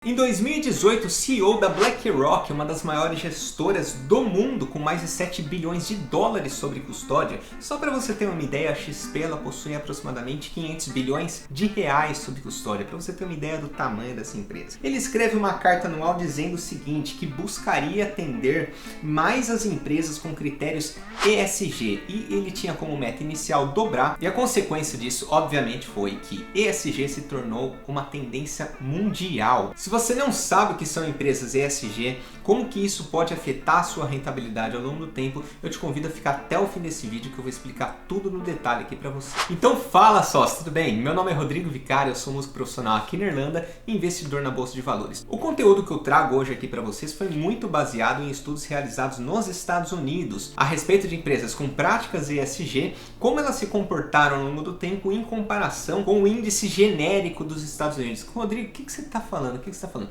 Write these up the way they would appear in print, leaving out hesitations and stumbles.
Em 2018, o CEO da BlackRock, uma das maiores gestoras do mundo, com mais de 7 bilhões de dólares sob custódia, só para você ter uma ideia, a XP ela possui aproximadamente 500 bilhões de reais sob custódia, para você ter uma ideia do tamanho dessa empresa. Ele escreve uma carta anual dizendo o seguinte, que buscaria atender mais as empresas com critérios ESG, e ele tinha como meta inicial dobrar, e a consequência disso, obviamente, foi que ESG se tornou uma tendência mundial. Se você não sabe o que são empresas ESG, como que isso pode afetar a sua rentabilidade ao longo do tempo, eu te convido a ficar até o fim desse vídeo que eu vou explicar tudo no detalhe aqui para você. Então fala sócio, tudo bem? Meu nome é Rodrigo Vicário, eu sou músico profissional aqui na Irlanda e investidor na Bolsa de Valores. O conteúdo que eu trago hoje aqui para vocês foi muito baseado em estudos realizados nos Estados Unidos a respeito de empresas com práticas ESG, como elas se comportaram ao longo do tempo em comparação com o índice genérico dos Estados Unidos. Rodrigo, o que você está falando?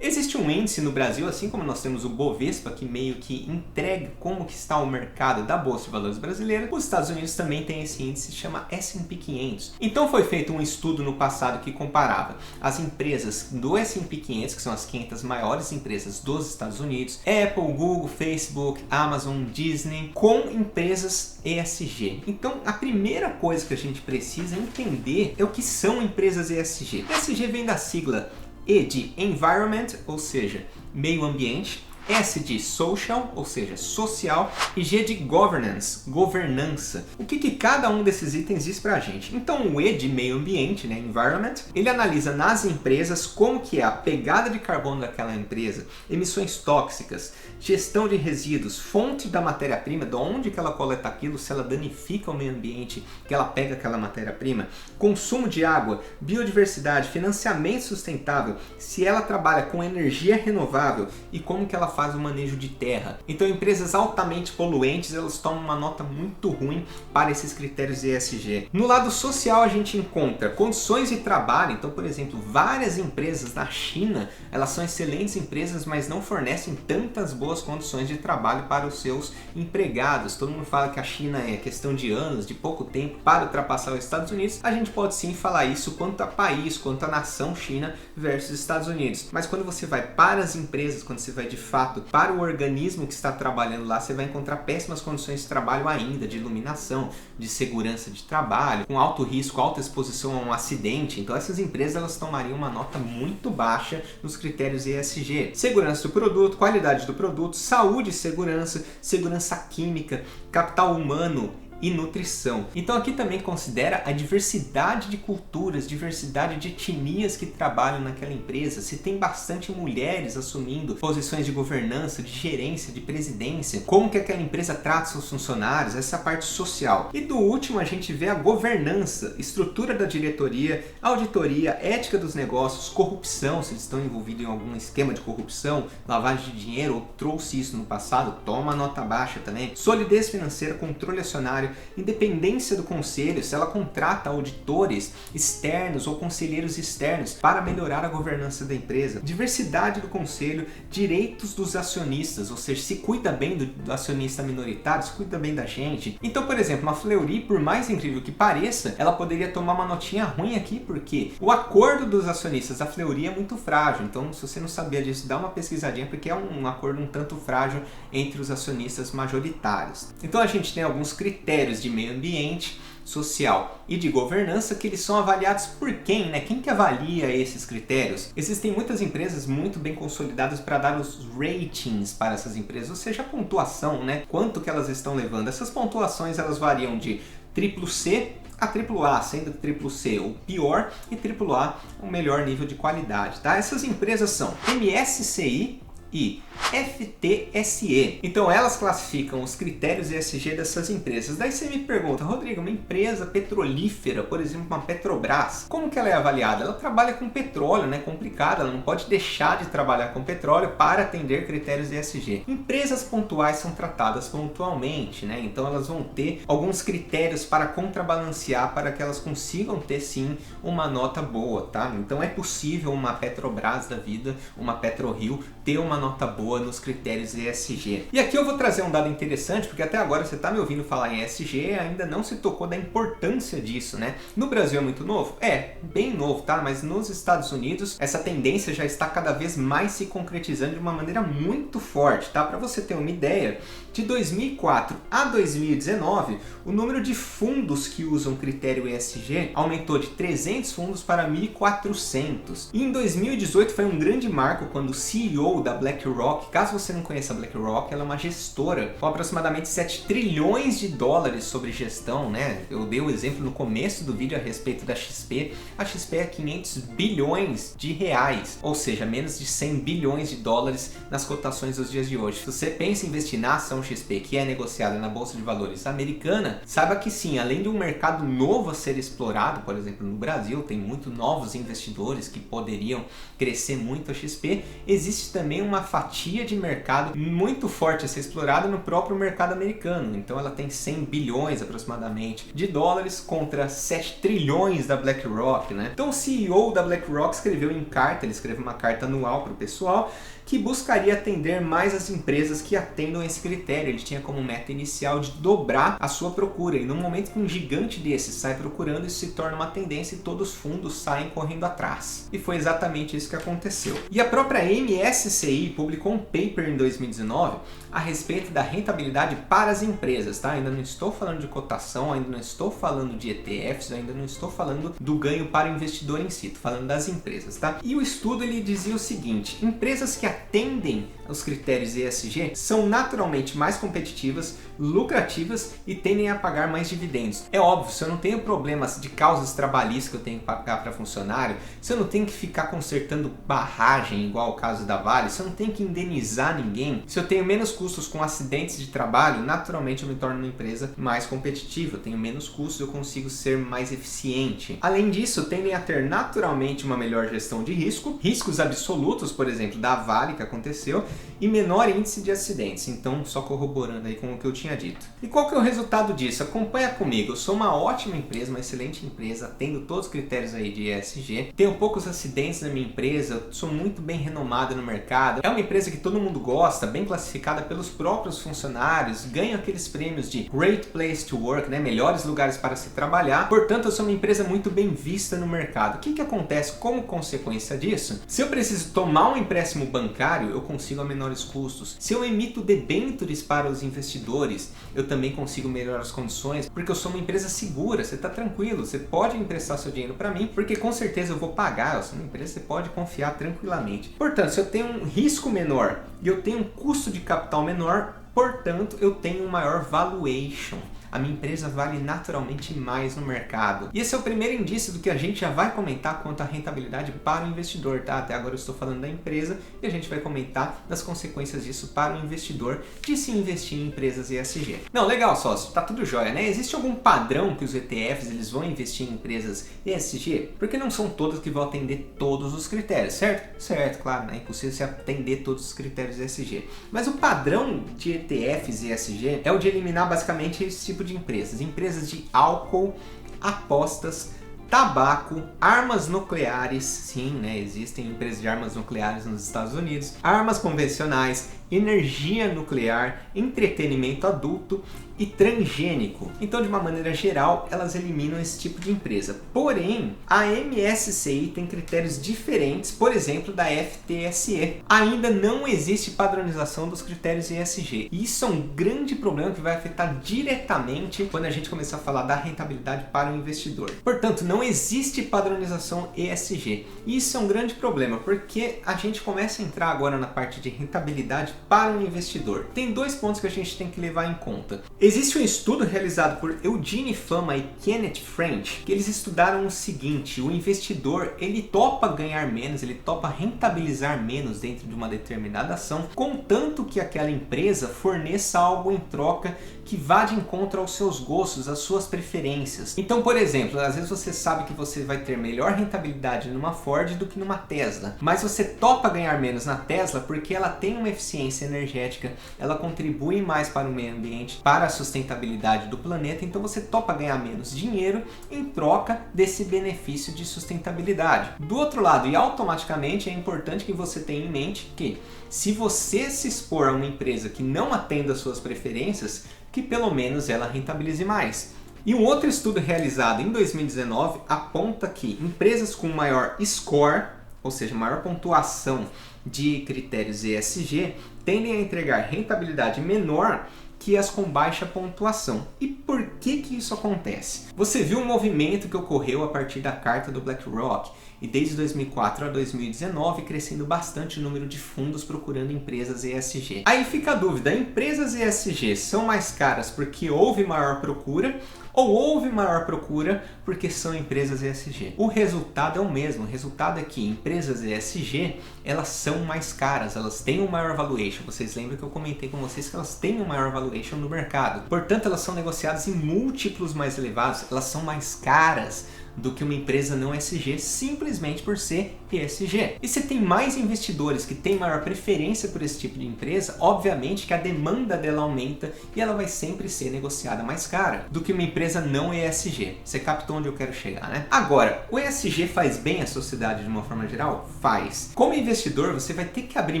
Existe um índice no Brasil, assim como nós temos o Bovespa, que meio que entrega como que está o mercado da Bolsa de Valores brasileira. Os Estados Unidos também tem esse índice que se chama S&P 500. Então foi feito um estudo no passado que comparava as empresas do S&P 500, que são as 500 maiores empresas dos Estados Unidos, Apple, Google, Facebook, Amazon, Disney, com empresas ESG. Então a primeira coisa que a gente precisa entender é o que são empresas ESG. ESG vem da sigla E de Environment, ou seja, meio ambiente, S de Social, ou seja, social, e G de Governance, governança. O que cada um desses itens diz pra gente? Então o E de meio ambiente, né, Environment, ele analisa nas empresas como que é a pegada de carbono daquela empresa, emissões tóxicas, gestão de resíduos, fonte da matéria-prima, de onde que ela coleta aquilo, se ela danifica o meio ambiente, que ela pega aquela matéria-prima, consumo de água, biodiversidade, financiamento sustentável, se ela trabalha com energia renovável e como que ela faz o manejo de terra. Então empresas altamente poluentes, elas tomam uma nota muito ruim para esses critérios ESG. No lado social a gente encontra condições de trabalho. Então, por exemplo, várias empresas da China, elas são excelentes empresas, mas não fornecem tantas boas condições de trabalho para os seus empregados. Todo mundo fala que a China é questão de anos, de pouco tempo para ultrapassar os Estados Unidos. A gente pode sim falar isso quanto a país, quanto a nação China versus Estados Unidos. Mas quando você vai para as empresas, quando você vai de fato para o organismo que está trabalhando lá, você vai encontrar péssimas condições de trabalho ainda, de iluminação, de segurança de trabalho, com alto risco, alta exposição a um acidente. Então essas empresas elas tomariam uma nota muito baixa nos critérios ESG. Segurança do produto, qualidade do produto, saúde e segurança, segurança química, capital humano e nutrição. Então aqui também considera a diversidade de culturas, diversidade de etnias que trabalham naquela empresa, se tem bastante mulheres assumindo posições de governança, de gerência, de presidência, como que aquela empresa trata seus funcionários, essa parte social. E do último a gente vê a governança, estrutura da diretoria, auditoria, ética dos negócios, corrupção, se eles estão envolvidos em algum esquema de corrupção, lavagem de dinheiro ou trouxe isso no passado, toma nota baixa também. Solidez financeira, controle acionário, independência do conselho, se ela contrata auditores externos ou conselheiros externos para melhorar a governança da empresa, diversidade do conselho, direitos dos acionistas, ou seja, se cuida bem do acionista minoritário, se cuida bem da gente. Então, por exemplo, uma Fleury, por mais incrível que pareça, ela poderia tomar uma notinha ruim aqui, porque o acordo dos acionistas da Fleury é muito frágil. Então, se você não sabia disso, dá uma pesquisadinha, porque é um acordo um tanto frágil entre os acionistas majoritários. Então, a gente tem alguns critérios de meio ambiente, social e de governança que eles são avaliados por quem, né? Quem que avalia esses critérios? Existem muitas empresas muito bem consolidadas para dar os ratings para essas empresas, ou seja, a pontuação, né? Quanto que elas estão levando. Essas pontuações elas variam de CCC a AAA, sendo CCC o pior e AAA o melhor nível de qualidade, tá? Essas empresas são MSCI e FTSE. Então elas classificam os critérios ESG dessas empresas. Daí você me pergunta, Rodrigo, uma empresa petrolífera, por exemplo, uma Petrobras, como que ela é avaliada? Ela trabalha com petróleo, né? Complicado, ela não pode deixar de trabalhar com petróleo para atender critérios ESG. Empresas pontuais são tratadas pontualmente, né? Então elas vão ter alguns critérios para contrabalancear para que elas consigam ter sim uma nota boa, tá? Então é possível uma Petrobras da vida, uma PetroRio ter uma nota boa nos critérios ESG. E aqui eu vou trazer um dado interessante, porque até agora você está me ouvindo falar em ESG e ainda não se tocou da importância disso, né? No Brasil é muito novo? É, bem novo, tá? Mas nos Estados Unidos essa tendência já está cada vez mais se concretizando de uma maneira muito forte, tá? Para você ter uma ideia, de 2004 a 2019, o número de fundos que usam critério ESG aumentou de 300 fundos para 1.400. E em 2018 foi um grande marco quando o CEO da BlackRock, caso você não conheça a BlackRock, ela é uma gestora com aproximadamente 7 trilhões de dólares sobre gestão, né? Eu dei o exemplo no começo do vídeo a respeito da XP. A XP é 500 bilhões de reais, ou seja, menos de 100 bilhões de dólares nas cotações dos dias de hoje. Se você pensa em investir na ação XP, que é negociada na Bolsa de Valores americana, saiba que sim, além de um mercado novo a ser explorado, por exemplo, no Brasil, tem muitos novos investidores que poderiam crescer muito a XP, existe também uma fatia de mercado muito forte a ser explorada no próprio mercado americano. Então ela tem 100 bilhões aproximadamente de dólares contra 7 trilhões da BlackRock, né? Então o CEO da BlackRock escreveu em carta, ele escreveu uma carta anual para o pessoal, que buscaria atender mais as empresas que atendam esse critério. Ele tinha como meta inicial de dobrar a sua procura, e no momento que um gigante desse sai procurando, isso se torna uma tendência e todos os fundos saem correndo atrás. E foi exatamente isso que aconteceu. E a própria MSCI publicou um paper em 2019 a respeito da rentabilidade para as empresas, tá? Ainda não estou falando de cotação, ainda não estou falando de ETFs, ainda não estou falando do ganho para o investidor em si, estou falando das empresas, tá? E o estudo ele dizia o seguinte: empresas que atendem aos critérios ESG são naturalmente mais competitivas, lucrativas e tendem a pagar mais dividendos. É óbvio, se eu não tenho problemas de causas trabalhistas que eu tenho que pagar para funcionário, se eu não tenho que ficar consertando barragem, igual o caso da Vale, se eu não tenho que indenizar ninguém, se eu tenho menos custos com acidentes de trabalho, naturalmente eu me torno uma empresa mais competitiva, eu tenho menos custos, eu consigo ser mais eficiente. Além disso, tendem a ter naturalmente uma melhor gestão de risco, riscos absolutos, por exemplo, da Vale que aconteceu, e menor índice de acidentes. Então, só corroborando aí com o que eu tinha dito. E qual que é o resultado disso? Acompanha comigo. Eu sou uma ótima empresa, uma excelente empresa, atendo todos os critérios aí de ESG, tenho poucos acidentes na minha empresa, sou muito bem renomada no mercado, é uma empresa que todo mundo gosta, bem classificada pelos próprios funcionários, ganho aqueles prêmios de Great Place to Work, né? Melhores lugares para se trabalhar. Portanto, eu sou uma empresa muito bem vista no mercado. O que acontece como consequência disso? Se eu preciso tomar um empréstimo bancário, eu consigo a menores custos. Se eu emito debêntures para os investidores, eu também consigo melhorar as condições, porque eu sou uma empresa segura, você está tranquilo, você pode emprestar seu dinheiro para mim, porque com certeza eu vou pagar, eu sou uma empresa, você pode confiar tranquilamente. Portanto, se eu tenho um risco menor e eu tenho um custo de capital menor, portanto, eu tenho um maior valuation. A minha empresa vale naturalmente mais no mercado. E esse é o primeiro indício do que a gente já vai comentar quanto à rentabilidade para o investidor, tá? Até agora eu estou falando da empresa e a gente vai comentar das consequências disso para o investidor de se investir em empresas ESG. Não, legal, sócio, tá tudo jóia, né? Existe algum padrão que os ETFs eles vão investir em empresas ESG? Porque não são todas que vão atender todos os critérios, certo? Certo, claro, né? É impossível se atender todos os critérios ESG. Mas o padrão de ETFs ESG é o de eliminar basicamente esse tipo de empresas de álcool, apostas, tabaco, armas nucleares, sim, né? Existem empresas de armas nucleares nos Estados Unidos, armas convencionais, energia nuclear, entretenimento adulto e transgênico. Então, de uma maneira geral, elas eliminam esse tipo de empresa. Porém, a MSCI tem critérios diferentes, por exemplo, da FTSE. Ainda não existe padronização dos critérios ESG. E isso é um grande problema que vai afetar diretamente quando a gente começar a falar da rentabilidade para o investidor. Portanto, não existe padronização ESG. E isso é um grande problema, porque a gente começa a entrar agora na parte de rentabilidade para o investidor. Tem dois pontos que a gente tem que levar em conta. Existe um estudo realizado por Eugene Fama e Kenneth French, que eles estudaram o seguinte: o investidor ele topa ganhar menos, ele topa rentabilizar menos dentro de uma determinada ação, contanto que aquela empresa forneça algo em troca que vá de encontro aos seus gostos, às suas preferências. Então, por exemplo, às vezes você sabe sabe que você vai ter melhor rentabilidade numa Ford do que numa Tesla, mas você topa ganhar menos na Tesla porque ela tem uma eficiência energética, ela contribui mais para o meio ambiente, para a sustentabilidade do planeta, então você topa ganhar menos dinheiro em troca desse benefício de sustentabilidade. Do outro lado, e automaticamente é importante que você tenha em mente que se você se expor a uma empresa que não atenda às suas preferências, que pelo menos ela rentabilize mais. E um outro estudo realizado em 2019 aponta que empresas com maior score, ou seja, maior pontuação de critérios ESG, tendem a entregar rentabilidade menor que as com baixa pontuação. E por que isso acontece? Você viu um movimento que ocorreu a partir da carta do BlackRock e desde 2004 a 2019 crescendo bastante o número de fundos procurando empresas ESG. Aí fica a dúvida, empresas ESG são mais caras porque houve maior procura ou houve maior procura porque são empresas ESG? O resultado é o mesmo, o resultado é que empresas ESG, elas são mais caras, elas têm um maior valuation. Vocês lembram que eu comentei com vocês que elas têm um maior valuation no mercado. Portanto, elas são negociadas em múltiplos mais elevados, elas são mais caras do que uma empresa não ESG simplesmente por ser ESG. E se tem mais investidores que têm maior preferência por esse tipo de empresa, obviamente que a demanda dela aumenta e ela vai sempre ser negociada mais cara do que uma empresa não ESG. Você captou onde eu quero chegar, né? Agora, o ESG faz bem à sociedade de uma forma geral? Faz. Como investidor, você vai ter que abrir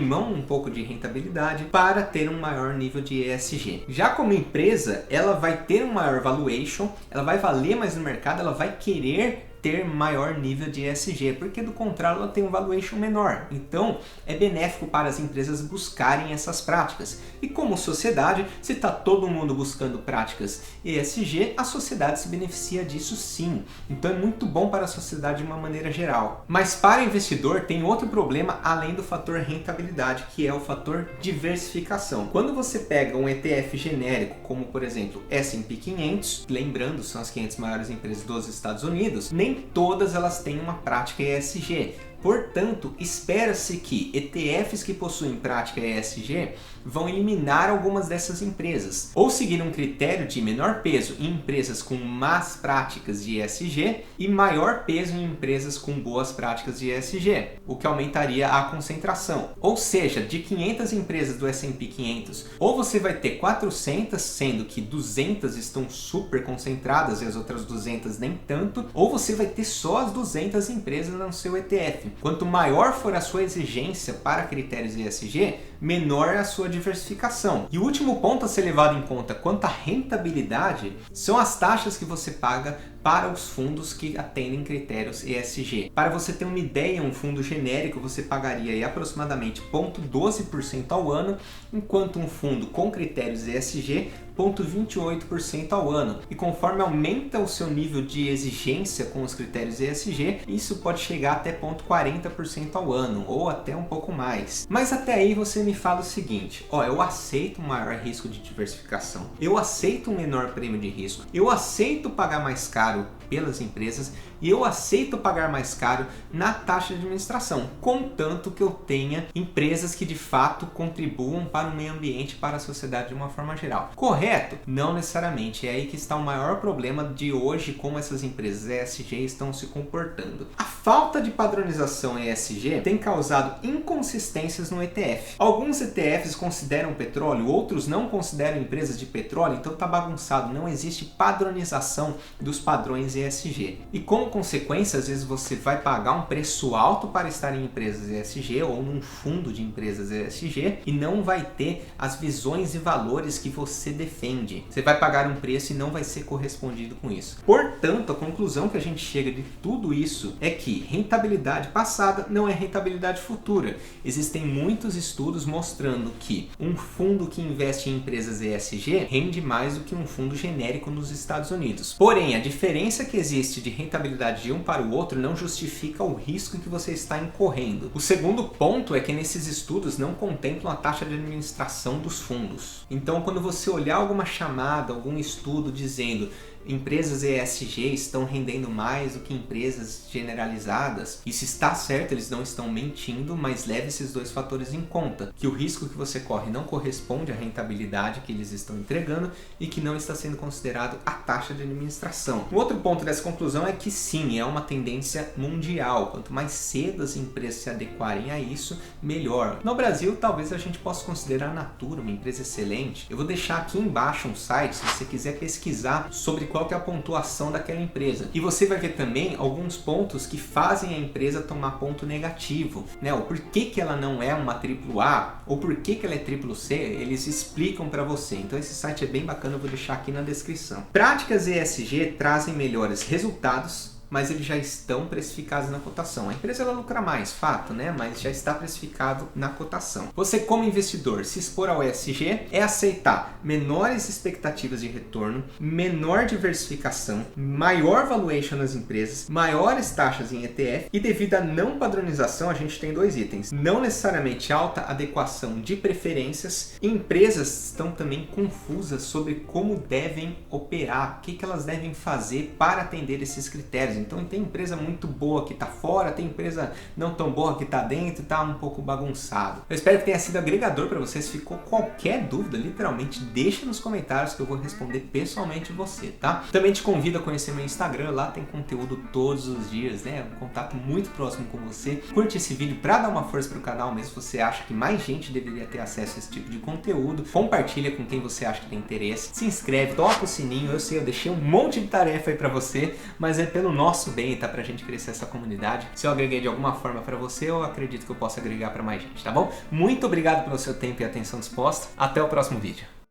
mão um pouco de rentabilidade para ter um maior nível de ESG. Já como empresa, ela vai ter um maior valuation, ela vai valer mais no mercado, ela vai querer ter maior nível de ESG, porque do contrário ela tem um valuation menor. Então é benéfico para as empresas buscarem essas práticas. E como sociedade, se está todo mundo buscando práticas ESG, a sociedade se beneficia disso sim. Então é muito bom para a sociedade de uma maneira geral. Mas para o investidor tem outro problema além do fator rentabilidade, que é o fator diversificação. Quando você pega um ETF genérico, como por exemplo S&P 500, lembrando, são as 500 maiores empresas dos Estados Unidos, nem todas elas têm uma prática ESG. Portanto, espera-se que ETFs que possuem prática ESG vão eliminar algumas dessas empresas, ou seguir um critério de menor peso em empresas com más práticas de ESG e maior peso em empresas com boas práticas de ESG, o que aumentaria a concentração. Ou seja, de 500 empresas do S&P 500, ou você vai ter 400, sendo que 200 estão super concentradas e as outras 200 nem tanto, ou você vai ter só as 200 empresas no seu ETF. Quanto maior for a sua exigência para critérios ESG, menor é a sua diversificação. E o último ponto a ser levado em conta quanto à rentabilidade são as taxas que você paga para os fundos que atendem critérios ESG. Para você ter uma ideia, um fundo genérico você pagaria aí aproximadamente 0,12% ao ano, enquanto um fundo com critérios ESG 0,28% ao ano. E conforme aumenta o seu nível de exigência com os critérios ESG, isso pode chegar até 0,40% ao ano, ou até um pouco mais. Mas até aí você me fala o seguinte, eu aceito um maior risco de diversificação, eu aceito um menor prêmio de risco, eu aceito pagar mais caro pelas empresas e eu aceito pagar mais caro na taxa de administração, contanto que eu tenha empresas que de fato contribuam para o meio ambiente, para a sociedade de uma forma geral. Correto? Não necessariamente. É aí que está o maior problema de hoje, como essas empresas ESG estão se comportando. A falta de padronização ESG tem causado inconsistências no ETF. Alguns ETFs consideram petróleo, outros não consideram empresas de petróleo, então está bagunçado, não existe padronização dos padrões ESG. E como consequência, às vezes você vai pagar um preço alto para estar em empresas ESG ou num fundo de empresas ESG e não vai ter as visões e valores que você defende. Você vai pagar um preço e não vai ser correspondido com isso. Portanto, a conclusão que a gente chega de tudo isso é que rentabilidade passada não é rentabilidade futura. Existem muitos estudos mostrando que um fundo que investe em empresas ESG rende mais do que um fundo genérico nos Estados Unidos. Porém, a diferença que existe de rentabilidade de um para o outro não justifica o risco que você está incorrendo. O segundo ponto é que nesses estudos não contemplam a taxa de administração dos fundos. Então, quando você olhar alguma chamada, algum estudo dizendo empresas ESG estão rendendo mais do que empresas generalizadas. E se está certo, eles não estão mentindo, mas leve esses dois fatores em conta, que o risco que você corre não corresponde à rentabilidade que eles estão entregando e que não está sendo considerado a taxa de administração. O outro ponto dessa conclusão é que sim, é uma tendência mundial. Quanto mais cedo as empresas se adequarem a isso, melhor. No Brasil, talvez a gente possa considerar a Natura uma empresa excelente. Eu vou deixar aqui embaixo um site se você quiser pesquisar sobre qual que é a pontuação daquela empresa. E você vai ver também alguns pontos que fazem a empresa tomar ponto negativo, né? O porquê que ela não é uma AAA ou por que ela é CCC, eles explicam para você. Então esse site é bem bacana, eu vou deixar aqui na descrição. Práticas ESG trazem melhores resultados, mas eles já estão precificados na cotação. A empresa ela lucra mais, fato, né? Mas já está precificado na cotação. Você, como investidor, se expor ao ESG é aceitar menores expectativas de retorno, menor diversificação, maior valuation nas empresas, maiores taxas em ETF e devido à não padronização, a gente tem dois itens. Não necessariamente alta adequação de preferências. Empresas estão também confusas sobre como devem operar, o que elas devem fazer para atender esses critérios. Então tem empresa muito boa que está fora, tem empresa não tão boa que está dentro, está um pouco bagunçado. Eu espero que tenha sido agregador para você. Se ficou qualquer dúvida, literalmente deixa nos comentários que eu vou responder pessoalmente você, tá? Também te convido a conhecer meu Instagram, lá tem conteúdo todos os dias, né? Um contato muito próximo com você. Curte esse vídeo para dar uma força pro canal mesmo, se você acha que mais gente deveria ter acesso a esse tipo de conteúdo. Compartilha com quem você acha que tem interesse. Se inscreve, toca o sininho. Eu sei, eu deixei um monte de tarefa aí para você, mas é pelo nosso bem, tá? Pra gente crescer essa comunidade. Se eu agreguei de alguma forma pra você, eu acredito que eu posso agregar pra mais gente, tá bom? Muito obrigado pelo seu tempo e atenção disposta. Até o próximo vídeo.